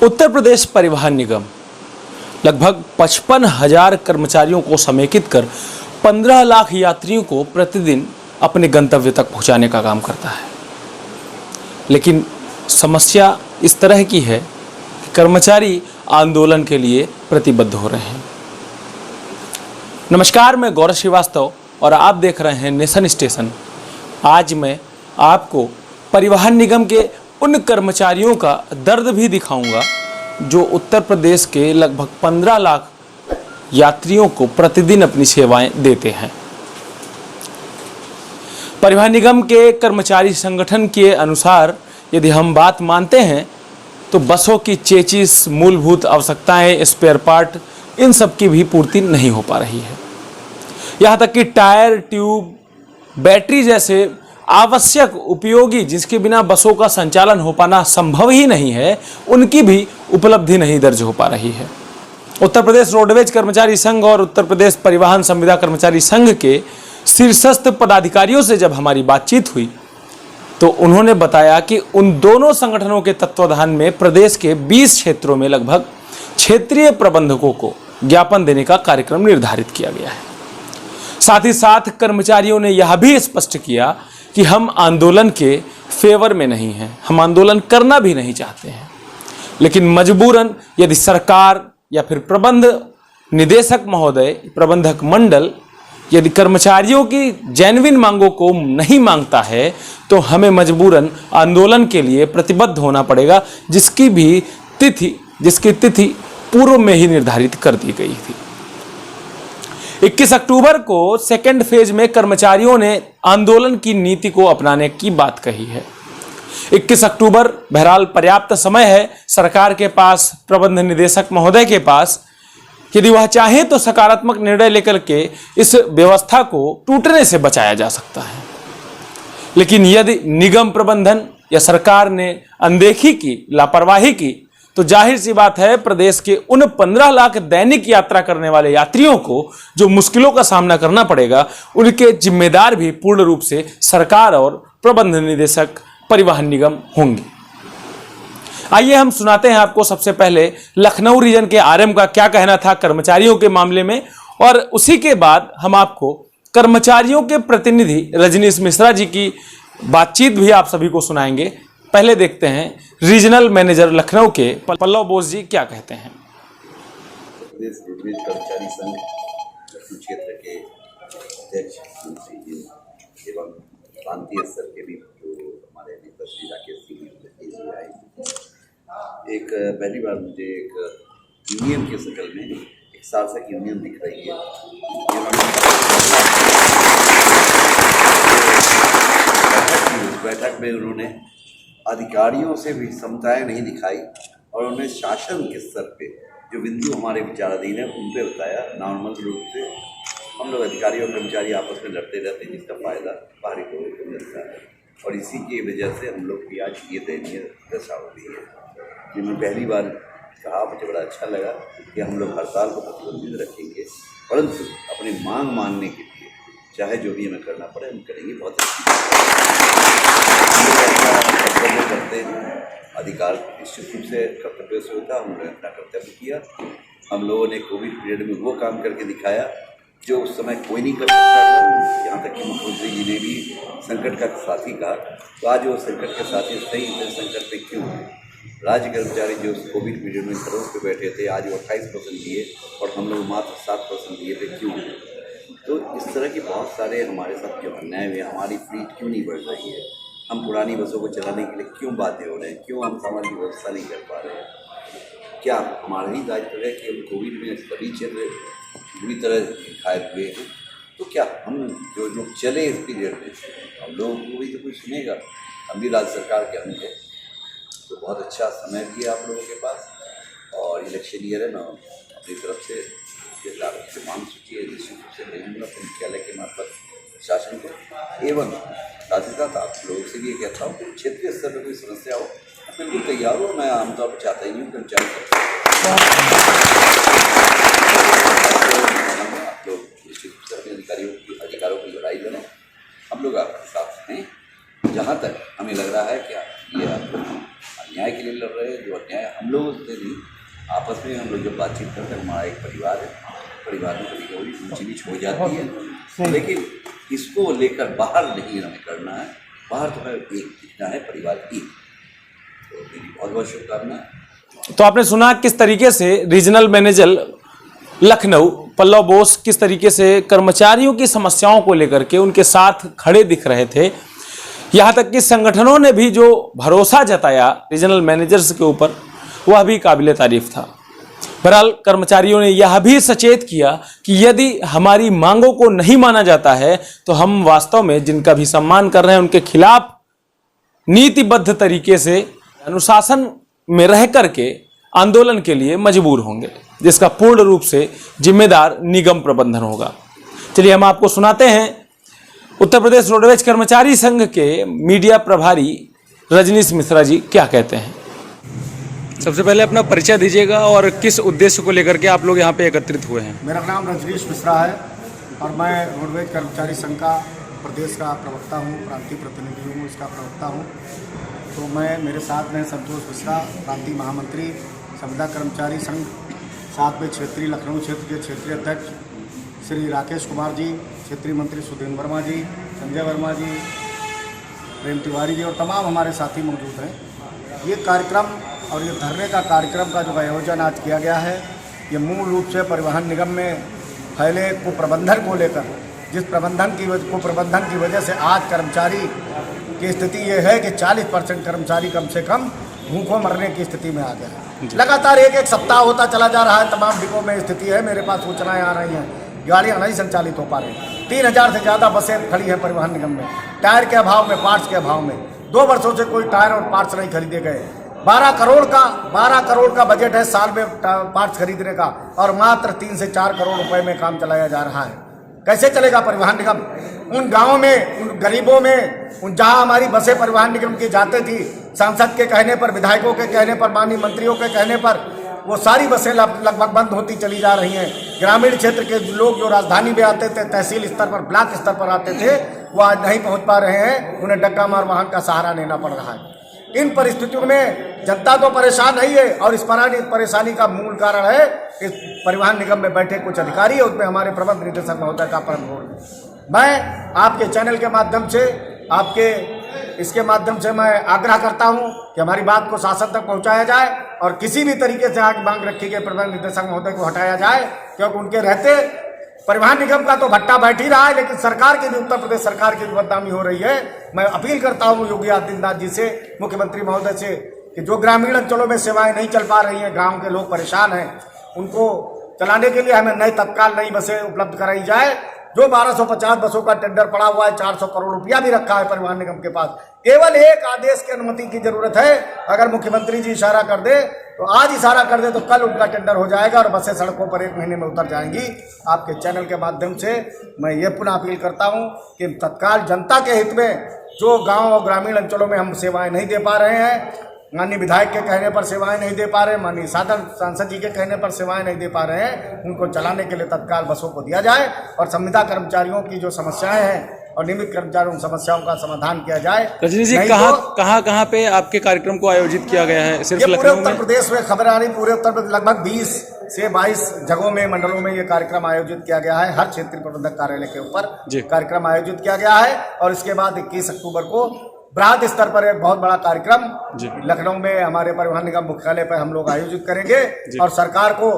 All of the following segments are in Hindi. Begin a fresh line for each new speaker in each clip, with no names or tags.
उत्तर प्रदेश परिवहन निगम लगभग 55,000 कर्मचारियों को समेकित कर 15 लाख यात्रियों को प्रतिदिन अपने गंतव्य तक पहुंचाने का काम करता है। लेकिन समस्या इस तरह की है कि कर्मचारी आंदोलन के लिए प्रतिबद्ध हो रहे हैं। नमस्कार, मैं गौरव श्रीवास्तव और आप देख रहे हैं नेशन स्टेशन। आज मैं आपको परिवहन निगम के उन कर्मचारियों का दर्द भी दिखाऊंगा जो उत्तर प्रदेश के लगभग 15 लाख यात्रियों को प्रतिदिन अपनी सेवाएं देते हैं। परिवहन निगम के कर्मचारी संगठन के अनुसार यदि हम बात मानते हैं तो बसों की चेचिस, मूलभूत आवश्यकताएं, स्पेयर पार्ट, इन सब की भी पूर्ति नहीं हो पा रही है। यहाँ तक कि टायर, ट्यूब, बैटरी जैसे आवश्यक उपयोगी जिसके बिना बसों का संचालन हो पाना संभव ही नहीं है, उनकी भी उपलब्धि नहीं दर्ज हो पा रही है। उत्तर प्रदेश रोडवेज कर्मचारी संघ और उत्तर प्रदेश परिवहन संविदा कर्मचारी संघ के शीर्षस्थ पदाधिकारियों से जब हमारी बातचीत हुई तो उन्होंने बताया कि उन दोनों संगठनों के तत्वाधान में प्रदेश के 20 क्षेत्रों में लगभग क्षेत्रीय प्रबंधकों को ज्ञापन देने का कार्यक्रम निर्धारित किया गया है। साथ ही साथ कर्मचारियों ने यह भी स्पष्ट किया कि हम आंदोलन के फेवर में नहीं हैं, हम आंदोलन करना भी नहीं चाहते हैं, लेकिन मजबूरन यदि सरकार या फिर प्रबंध निदेशक महोदय, प्रबंधक मंडल यदि कर्मचारियों की जेन्युइन मांगों को नहीं मांगता है तो हमें मजबूरन आंदोलन के लिए प्रतिबद्ध होना पड़ेगा, जिसकी तिथि पूर्व में ही निर्धारित कर दी गई थी। 21 अक्टूबर को सेकेंड फेज में कर्मचारियों ने आंदोलन की नीति को अपनाने की बात कही है। 21 अक्टूबर बहरहाल पर्याप्त समय है सरकार के पास, प्रबंध निदेशक महोदय के पास। यदि वह चाहे तो सकारात्मक निर्णय लेकर के इस व्यवस्था को टूटने से बचाया जा सकता है। लेकिन यदि निगम प्रबंधन या सरकार ने अनदेखी की, लापरवाही की, तो जाहिर सी बात है प्रदेश के उन 15 लाख दैनिक यात्रा करने वाले यात्रियों को जो मुश्किलों का सामना करना पड़ेगा, उनके जिम्मेदार भी पूर्ण रूप से सरकार और प्रबंध निदेशक परिवहन निगम होंगे। आइए हम सुनाते हैं आपको सबसे पहले लखनऊ रीजन के आरएम का क्या कहना था कर्मचारियों के मामले में, और उसी के बाद हम आपको कर्मचारियों के प्रतिनिधि रजनीश मिश्रा जी की बातचीत भी आप सभी को सुनाएंगे। पहले देखते हैं रीजनल मैनेजर लखनऊ के पल्लव बोस जी क्या कहते हैं।
प्रदेश रोडवेज कर्मचारी संघ लखनऊ क्षेत्र के अध्यक्ष मंत्री जी एवं प्रांतीय स्तर के भी जो हमारे नेता श्री राकेश सिंह आए, एक पहली बार मुझे एक यूनियन के शक्ल में एक सार्थक यूनियन दिख रही है। बैठक में उन्होंने अधिकारियों से भी समताएं नहीं दिखाई और उन्हें शासन के स्तर पे जो बिंदु हमारे विचाराधीन है उन पे बताया। नॉर्मल रूप से हम लोग अधिकारी और कर्मचारी आपस में लड़ते रहते हैं, जिसका फायदा बाहरी लोगों को मिलता है, और इसी की वजह से हम लोग की आज ये दयनीय दशा हो रही है। जिन्होंने पहली बार कहा, मुझे बड़ा अच्छा लगा कि हम लोग हड़ताल को प्रतिबंधित रखेंगे, परंतु अपनी मांग मानने के लिए चाहे जो भी हमें करना पड़े हम करेंगे। बहुत करते हैं, अधिकार निश्चित रूप से कर्तव्य से होता, हमने अपना कर्तव्य किया। हम लोगों ने कोविड पीरियड में वो काम करके दिखाया जो उस समय कोई नहीं कर सकता था। यहाँ तक कि मुख्यमंत्री जी ने भी संकट का साथी कहा, तो आज वो संकट के साथी सही संकट पे क्यों है? राज्य कर्मचारी जो कोविड पीरियड में घरों पे बैठे थे, आज वो 28% दिए और हम लोग मात्र 7% दिए थे, क्यों? तो इस तरह के बहुत सारे हमारे साथ जो अन्याय हुए, हमारी फ्लीट क्यों नहीं बढ़ रही है, हम पुरानी बसों को चलाने के लिए क्यों बाध्य हो रहे हैं, क्यों हम सामाजिक व्यवस्था नहीं कर पा रहे हैं? क्या हमारा ही दायित्व है कि हम कोविड में सभी क्षेत्र बुरी तरह घायल हुए हैं, तो क्या हम जो लोग चले इस पीरियड में हम लोगों को भी तो कोई सुनेगा? हम भी राज्य सरकार के अंग हैं, तो बहुत अच्छा समय भी है आप लोगों के पास, और इलेक्शन ईयर है ना, अपनी तरफ से जो मांग सूची है निश्चित रूप से भेजूँगा मुख्यालय के मार्फत शासन को। एवं साथ ही साथ आप लोगों से भी ये कहता हूँ कि क्षेत्रीय स्तर पर कोई समस्या हो, बिल्कुल तैयार हो। मैं आमतौर पर चाहता ही हूँ कर्मचारी आप लोग निश्चित रूप से अपने अधिकारों की लड़ाई लड़ें। हम लोग आपके साथ हैं। जहाँ तक हमें लग रहा है कि ये आप अन्याय के लिए लड़ रहे हैं, जो जो अन्याय हम लोगों से नहीं, आपस में हम लोग जब बातचीत करते हैं, हमारा एक परिवार है, परिवार में कभी कभी ऊंची नीच हो जाती है, लेकिन इसको लेकर बाहर नहीं हमें करना है। बाहर तो है एक दिखना है, परिवार एक। तो मेरी बहुत बहुत शुभकामनाएं।
तो आपने सुना किस तरीके से रीजनल मैनेजर लखनऊ पल्लव बोस किस तरीके से कर्मचारियों की समस्याओं को लेकर के उनके साथ खड़े दिख रहे थे। यहाँ तक कि संगठनों ने भी जो भरोसा जताया रीजनल मैनेजर्स के ऊपर, वह भी काबिले तारीफ था। बहरहाल कर्मचारियों ने यह भी सचेत किया कि यदि हमारी मांगों को नहीं माना जाता है तो हम वास्तव में जिनका भी सम्मान कर रहे हैं उनके खिलाफ नीतिबद्ध तरीके से अनुशासन में रह करके आंदोलन के लिए मजबूर होंगे, जिसका पूर्ण रूप से जिम्मेदार निगम प्रबंधन होगा। चलिए हम आपको सुनाते हैं उत्तर प्रदेश रोडवेज कर्मचारी संघ के मीडिया प्रभारी रजनीश मिश्रा जी क्या कहते हैं। सबसे पहले अपना परिचय दीजिएगा और किस उद्देश्य को लेकर के आप लोग यहाँ पे एकत्रित हुए हैं।
मेरा नाम रजनीश मिश्रा है और मैं रोडवेज कर्मचारी संघ का प्रदेश का प्रवक्ता हूँ, प्रांतीय प्रतिनिधि हूँ, इसका प्रवक्ता हूँ। तो मेरे साथ में संतोष मिश्रा, प्रांतीय महामंत्री संविदा कर्मचारी संघ, साथ में क्षेत्रीय लखनऊ क्षेत्र के क्षेत्रीय अध्यक्ष श्री राकेश कुमार जी, क्षेत्रीय मंत्री सुधीन वर्मा जी, संजय वर्मा जी, प्रेम तिवारी जी और तमाम हमारे साथी मौजूद हैं। ये कार्यक्रम और ये धरने का कार्यक्रम का जो आयोजन आज किया गया है, ये मूल रूप से परिवहन निगम में फैले कुप्रबंधन को लेकर, जिस कुप्रबंधन की वजह से आज कर्मचारी की स्थिति ये है कि 40% कर्मचारी कम से कम भूखों मरने की स्थिति में आ गया है। लगातार एक सप्ताह होता चला जा रहा है, तमाम डिपो में स्थिति है। मेरे पास सूचनाएं आ रही हैं, गाड़ियाँ नहीं संचालित हो पा रही। 3000 से ज़्यादा बसें खड़ी हैं परिवहन निगम में, टायर के अभाव में, पार्ट्स के अभाव में। 2 वर्षों से कोई टायर और पार्ट्स नहीं खरीदे गए। 12 करोड़ का बजट है साल में पार्ट्स खरीदने का, और मात्र 3 से 4 करोड़ रुपए में काम चलाया जा रहा है। कैसे चलेगा परिवहन निगम? उन गांवों में, उन गरीबों में, उन जहां हमारी बसें परिवहन निगम की जाते थी, सांसद के कहने पर, विधायकों के कहने पर, माननीय मंत्रियों के कहने पर, वो सारी बसें लगभग बंद होती चली जा रही हैं। ग्रामीण क्षेत्र के लोग जो राजधानी में आते थे, तहसील स्तर पर, ब्लॉक स्तर पर आते थे, वो आज नहीं पहुंच पा रहे हैं। उन्हें डग्गा मार वाहन का सहारा लेना पड़ रहा है। इन परिस्थितियों में जनता तो परेशान नहीं है, और इस परेशानी का मूल कारण है कि परिवहन निगम में बैठे कुछ अधिकारी, उसमें हमारे प्रबंध निदेशक महोदय का परम रोल। मैं आपके चैनल के माध्यम से, इसके माध्यम से मैं आग्रह करता हूं कि हमारी बात को शासन तक पहुंचाया जाए और किसी भी तरीके से आगे मांग रखी गई प्रबंध निदेशक महोदय को हटाया जाए, क्योंकि उनके रहते परिवहन निगम का तो भट्टा बैठ ही रहा है, लेकिन सरकार की भी, उत्तर प्रदेश सरकार की भी बदनामी हो रही है। मैं अपील करता हूं योगी आदित्यनाथ जी से, मुख्यमंत्री महोदय से, कि जो ग्रामीण अंचलों में सेवाएं नहीं चल पा रही हैं, गांव के लोग परेशान हैं, उनको चलाने के लिए हमें तत्काल नई बसें उपलब्ध कराई जाए। जो 1250 बसों का टेंडर पड़ा हुआ है, 400 करोड़ रुपया भी रखा है परिवहन निगम के पास, केवल एक आदेश की अनुमति की जरूरत है। अगर मुख्यमंत्री जी इशारा कर दे, तो आज इशारा कर दे, तो कल उनका टेंडर हो जाएगा और बसें सड़कों पर 1 महीने में उतर जाएंगी। आपके चैनल के माध्यम से मैं ये पुनः अपील करता हूँ कि तत्काल जनता के हित में जो गाँव और ग्रामीण अंचलों में हम सेवाएँ नहीं दे पा रहे हैं, माननीय विधायक के कहने पर सेवाएं नहीं दे पा रहे, माननीय सांसद जी के कहने पर सेवाएं नहीं दे पा रहे हैं, उनको चलाने के लिए तत्काल बसों को दिया जाए और संविदा कर्मचारियों की जो समस्याएं हैं और नियमित कर्मचारियों समस्याओं का समाधान किया जाए।
रजनी जी, कहाँ पे आपके कार्यक्रम को आयोजित किया गया है? सिर्फ
पूरे उत्तर प्रदेश में खबर आ रही, पूरे उत्तर प्रदेश लगभग 20 से 22 जगहों में, मंडलों में ये कार्यक्रम आयोजित किया गया है। हर क्षेत्रीय प्रबंधक कार्यालय के ऊपर कार्यक्रम आयोजित किया गया है, और इसके बाद 21 अक्टूबर को बृहद स्तर पर एक बहुत बड़ा कार्यक्रम लखनऊ में हमारे परिवहन निगम मुख्यालय पर हम लोग आयोजित करेंगे और सरकार को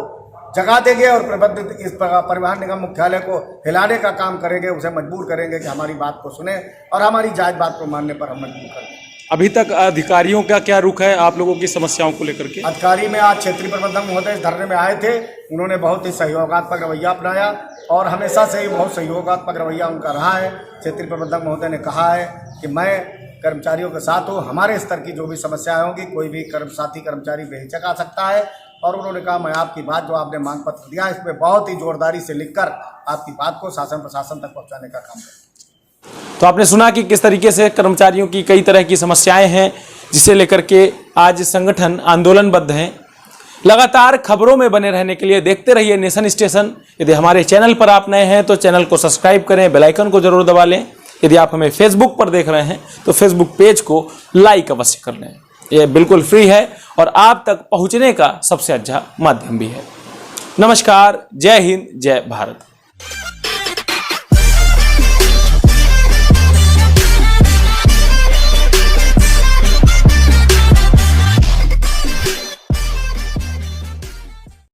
जगा देंगे और प्रबंधित इस परिवहन निगम मुख्यालय को हिलाने का काम करेंगे, उसे मजबूर करेंगे कि हमारी बात को सुने और हमारी जायज बात को मानने पर हम मजबूर करेंगे।
अभी तक अधिकारियों का क्या रुख है आप लोगों की समस्याओं को लेकर के?
अधिकारी में आज क्षेत्रीय प्रबंधक महोदय इस धरने में आए थे, उन्होंने बहुत ही सहयोगात्मक रवैया अपनाया और हमेशा से ही बहुत सहयोगात्मक रवैया उनका रहा है। क्षेत्रीय प्रबंधक महोदय ने कहा है कि मैं कर्मचारियों के साथ हूँ, हमारे स्तर की जो भी समस्याएं होंगी, कोई भी कर्मचारी बेहिचक आ सकता है। और उन्होंने कहा मैं आपकी बात, जो आपने मांग पत्र दिया, इसमें बहुत ही जोरदारी से लिखकर आपकी बात को शासन प्रशासन तक पहुँचाने का काम करें।
तो आपने सुना कि किस तरीके से कर्मचारियों की कई तरह की समस्याएं हैं, जिसे लेकर के आज संगठन आंदोलनबद्ध हैं। लगातार खबरों में बने रहने के लिए देखते रहिए नेशन स्टेशन। यदि हमारे चैनल पर आप नए हैं तो चैनल को सब्सक्राइब करें, बेल आइकन को जरूर दबा लें। यदि आप हमें फेसबुक पर देख रहे हैं तो फेसबुक पेज को लाइक अवश्य कर लें। ये बिल्कुल फ्री है और आप तक पहुंचने का सबसे अच्छा माध्यम भी है। नमस्कार, जय हिंद, जय भारत।